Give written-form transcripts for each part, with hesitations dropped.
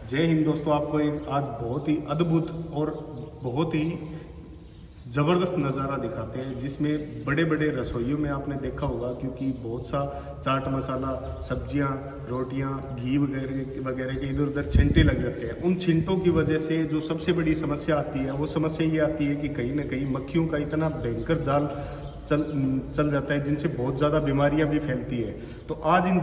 जय हिंद दोस्तों। आपको एक आज बहुत ही अद्भुत और बहुत ही ज़बरदस्त नज़ारा दिखाते हैं, जिसमें बड़े बड़े रसोइयों में आपने देखा होगा, क्योंकि बहुत सा चाट मसाला, सब्जियां, रोटियां, घी वगैरह वगैरह के इधर उधर छिंटे लग जाते हैं। उन छिंटों की वजह से जो सबसे बड़ी समस्या आती है, वो समस्या ये आती है कि कहीं ना कहीं मक्खियों का इतना भयंकर जाल चल जाता है, जिनसे बहुत ज़्यादा बीमारियां भी फैलती है। तो आज इन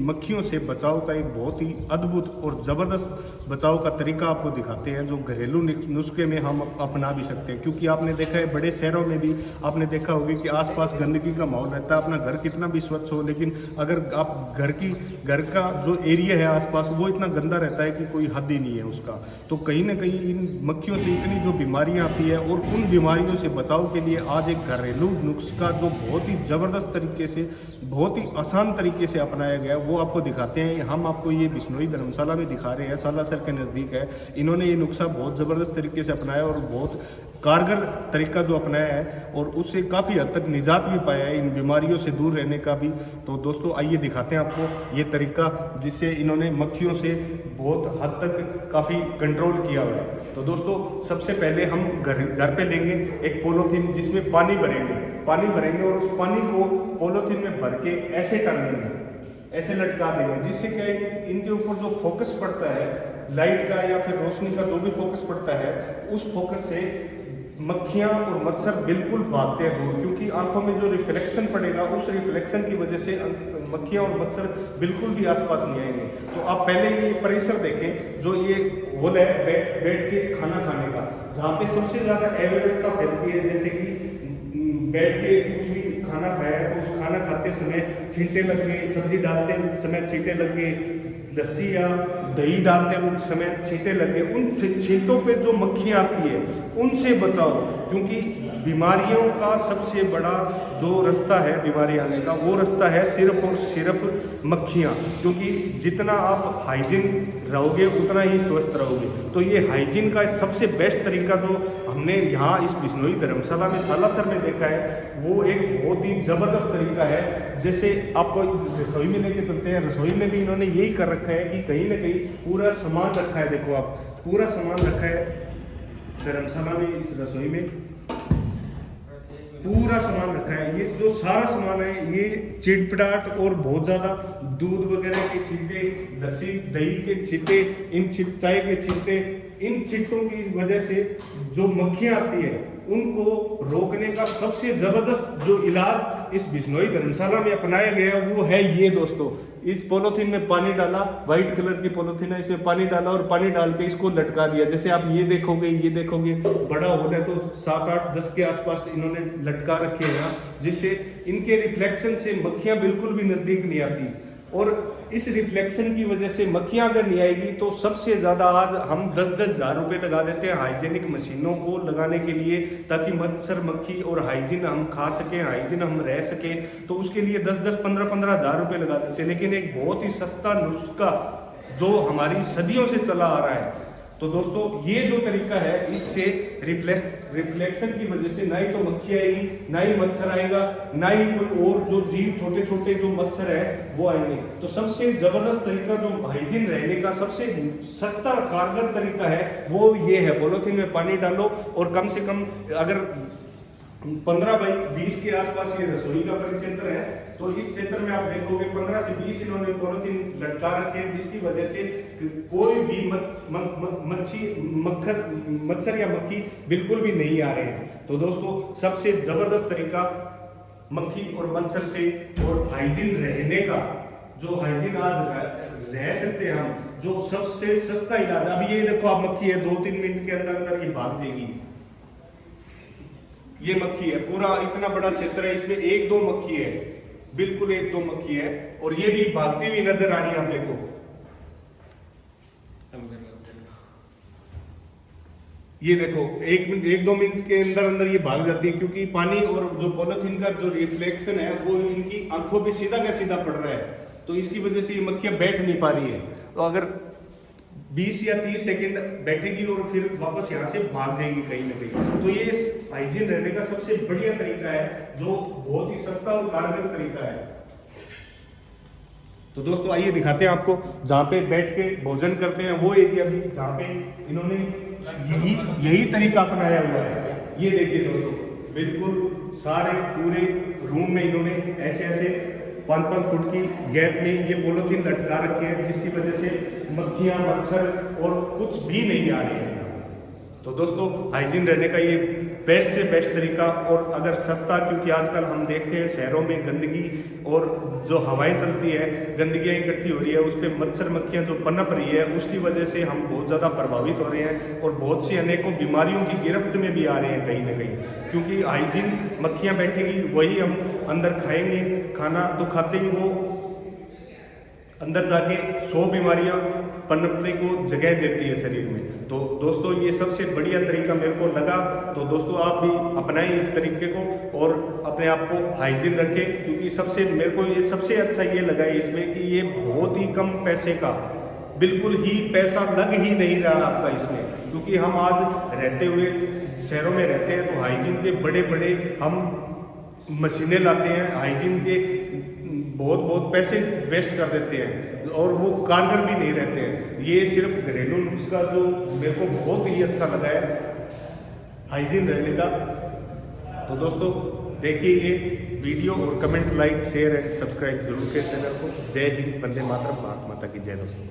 मक्खियों से बचाव का एक बहुत ही अद्भुत और ज़बरदस्त बचाव का तरीका आपको दिखाते हैं, जो घरेलू नुस्खे में हम अपना भी सकते हैं। क्योंकि आपने देखा है बड़े शहरों में भी आपने देखा होगा कि आसपास गंदगी का माहौल रहता है। अपना घर कितना भी स्वच्छ हो, लेकिन अगर आप घर का जो एरिया है आसपास, वो इतना गंदा रहता है कि कोई हद ही नहीं है उसका। तो कहीं ना कहीं इन मक्खियों से इतनी जो बीमारियां आती है, और उन बीमारियों से बचाव के लिए आज एक घरेलू नुस्खा जो बहुत ही ज़बरदस्त तरीके से, बहुत ही आसान तरीके से अपनाया गया है, वो आपको दिखाते हैं। हम आपको ये बिश्नोई धर्मशाला में दिखा रहे हैं, सालासर के नज़दीक है। इन्होंने ये नुस्खा बहुत ज़बरदस्त तरीके से अपनाया और बहुत कारगर तरीका जो अपनाया है, और उससे काफ़ी हद तक निजात भी पाया है, इन बीमारियों से दूर रहने का भी। तो दोस्तों आइए दिखाते हैं आपको ये तरीका, जिससे इन्होंने मक्खियों से बहुत हद तक काफ़ी कंट्रोल किया हुआ है। तो दोस्तों सबसे पहले हम घर पे लेंगे एक पॉलीथीन, जिसमें पानी भरेंगे और उस पानी को पॉलीथीन में भर के ऐसे टांगेंगे, ऐसे लटका देंगे, जिससे क्या है, इनके ऊपर जो फोकस पड़ता है लाइट का या फिर रोशनी का, जो भी फोकस पड़ता है, उस फोकस से मक्खियां और मच्छर बिल्कुल भागते हैं दूर। क्योंकि आंखों में जो रिफ्लेक्शन पड़ेगा, उस रिफ्लेक्शन की वजह से मक्खियां और मच्छर बिल्कुल भी आसपास नहीं आएंगे। तो आप पहले ये परिसर देखें, जो ये हॉल है बैठ के खाना खाने का, जहाँ पे सबसे ज्यादा अव्यवस्था फैलती है। जैसे कि बैठ के कुछ भी खाना खाया है, तो उस खाना खाते समय छींटे लग गए, सब्जी डालते समय छींटे लग गए, लस्सी या दही डालते समय छींटे लग गए, उन छींटों पे जो मक्खियाँ आती है उनसे बचाओ। क्योंकि बीमारियों का सबसे बड़ा जो रास्ता है बीमारी आने का, वो रास्ता है सिर्फ और सिर्फ मक्खियाँ। क्योंकि जितना आप हाइजीन रहोगे उतना ही स्वस्थ रहोगे। तो ये हाइजीन का सबसे बेस्ट तरीका जो हमने यहाँ इस बिश्नोई धर्मशाला में सालासर में देखा है, वो एक बहुत ही ज़बरदस्त तरीका है। जैसे आपको रसोई में लेके चलते हैं, रसोई में भी इन्होंने यही कर रखा है कि कहीं ना कहीं पूरा सामान रखा है। देखो आप, पूरा सामान रखा है धर्मशाला में, इस रसोई में पूरा सामान रखा है। ये जो सारा सामान है, ये चिटपटाट और बहुत ज़्यादा दूध वगैरह के छिलके, लस्सी दही के छिलके, चाय के छिलके, इन छिलकों की वजह से जो मक्खियाँ आती है उनको रोकने का सबसे ज़बरदस्त जो इलाज इस बिश्नोई धर्मशाला में अपनाया गया है, वो है ये दोस्तों। इस पॉलीथीन में पानी डाला, व्हाइट कलर की पॉलीथीन है, इसमें पानी डाला और पानी डाल के इसको लटका दिया। जैसे आप ये देखोगे बड़ा होल है, तो 7, 8, 10 के आसपास इन्होंने लटका रखे हैं, जिससे इनके रिफ्लेक्शन से मक्खियां बिल्कुल भी नजदीक नहीं आती। और इस रिफ्लेक्शन की वजह से मक्खियां अगर नहीं आएगी, तो सबसे ज़्यादा आज हम 10-10 हज़ार रुपये लगा देते हैं हाइजेनिक मशीनों को लगाने के लिए, ताकि मच्छर मक्खी और हाइजीन हम खा सकें, हाइजीन हम रह सकें। तो उसके लिए 10-10, 15-15 हज़ार रुपये लगा देते हैं। लेकिन एक बहुत ही सस्ता नुस्खा जो हमारी सदियों से चला आ रहा है। तो दोस्तों ये जो तरीका है, इससे रिफ्लेक्शन की वजह से ना ही तो मक्खी आएगी, ना ही मच्छर आएगा, ना ही कोई और जो जीव छोटे छोटे जो मच्छर है वो आएंगे। तो सबसे जबरदस्त तरीका जो हाइजीन रहने का सबसे सस्ता कारगर तरीका है, वो ये है। पॉलीथीन में पानी डालो और कम से कम अगर 15 बाई 20 के आसपास ये रसोई का परिक्षेत्र है, तो इस क्षेत्र में आप देखोगे 15 से 20 इन्होंने पॉलीथीन लटका रखे हैं, जिसकी वजह से कोई भी मच्छर या मक्खी बिल्कुल भी नहीं आ रहे हैं। तो दोस्तों सबसे जबरदस्त तरीका मक्खी और मच्छर से और हाइजीन रहने का, जो हाइजीन आज रह सकते हैं हम, जो सबसे सस्ता इलाज। अब ये देखो आप, मक्खी है, 2-3 मिनट के अंदर अंदर ये भाग जाएगी। ये मक्खी है, पूरा इतना बड़ा क्षेत्र है, इसमें 1-2 मक्खी है, बिल्कुल 1-2 मक्खी है, और ये भी भागती हुई नजर आ रही है। आप देखो, ये देखो 1-2 मिनट के अंदर अंदर ये भाग जाती है। क्योंकि पानी और जो पॉलीथीन का जो रिफ्लेक्शन है, वो इनकी आंखों पे सीधा का सीधा पड़ रहा है, तो इसकी वजह से ये मक्खियां बैठ नहीं पा रही है। तो अगर 20 या 30 सेकंड बैठेगी और फिर वापस यहाँ से भाग जाएगी कहीं ना कहीं। तो ये हाइजीन रहने का सबसे बढ़िया तरीका है, जो बहुत ही सस्ता और कारगर तरीका है। तो दोस्तों आइए दिखाते हैं आपको जहाँ पे बैठ के भोजन करते हैं वो एरिया भी, जहाँ पे इन्होंने यही तरीका अपनाया हुआ है। ये देखिए दोस्तों, बिल्कुल सारे पूरे रूम में इन्होंने ऐसे ऐसे 5-5 फुट की गैप में ये पॉलीथीन लटका रखे हैं, जिसकी वजह से मक्खियाँ, मच्छर और कुछ भी नहीं आ रहे हैं। तो दोस्तों हाइजीन रहने का ये बेस्ट से बेस्ट तरीका, और अगर सस्ता, क्योंकि आजकल हम देखते हैं शहरों में गंदगी और जो हवाएं चलती है, गंदगियाँ इकट्ठी हो रही है, उस पर मच्छर मक्खियाँ जो पनप रही है, उसकी वजह से हम बहुत ज़्यादा प्रभावित हो रहे हैं और बहुत सी अनेकों बीमारियों की गिरफ्त में भी आ रहे हैं कहीं ना कहीं। क्योंकि हाइजीन, मक्खियाँ बैठेगी वही हम अंदर खाएंगे, खाना तो खाते ही वो अंदर जाके 100 बीमारियां पनपने को जगह देती है शरीर में। तो दोस्तों ये सबसे बढ़िया तरीका मेरे को लगा, तो दोस्तों आप भी अपनाएं इस तरीके को और अपने आप को हाइजीन रखें, क्योंकि सबसे मेरे को ये सबसे अच्छा ये लगा है इसमें कि ये बहुत ही कम पैसे का, बिल्कुल ही पैसा लग ही नहीं रहा आपका इसमें। क्योंकि हम आज रहते हुए शहरों में रहते हैं तो हाइजीन के बड़े बड़े हम मशीनें लाते हैं, हाइजीन के बहुत पैसे वेस्ट कर देते हैं और वो कारगर भी नहीं रहते हैं। ये सिर्फ घरेलू नुस्खा जो मेरे को बहुत ही अच्छा लगा है हाइजीन रहने का। तो दोस्तों देखिए ये वीडियो और comment, like, share and subscribe जरूर करें चैनल को। जय हिंद, वंदे मातरम, भारत माता की जय दोस्तों।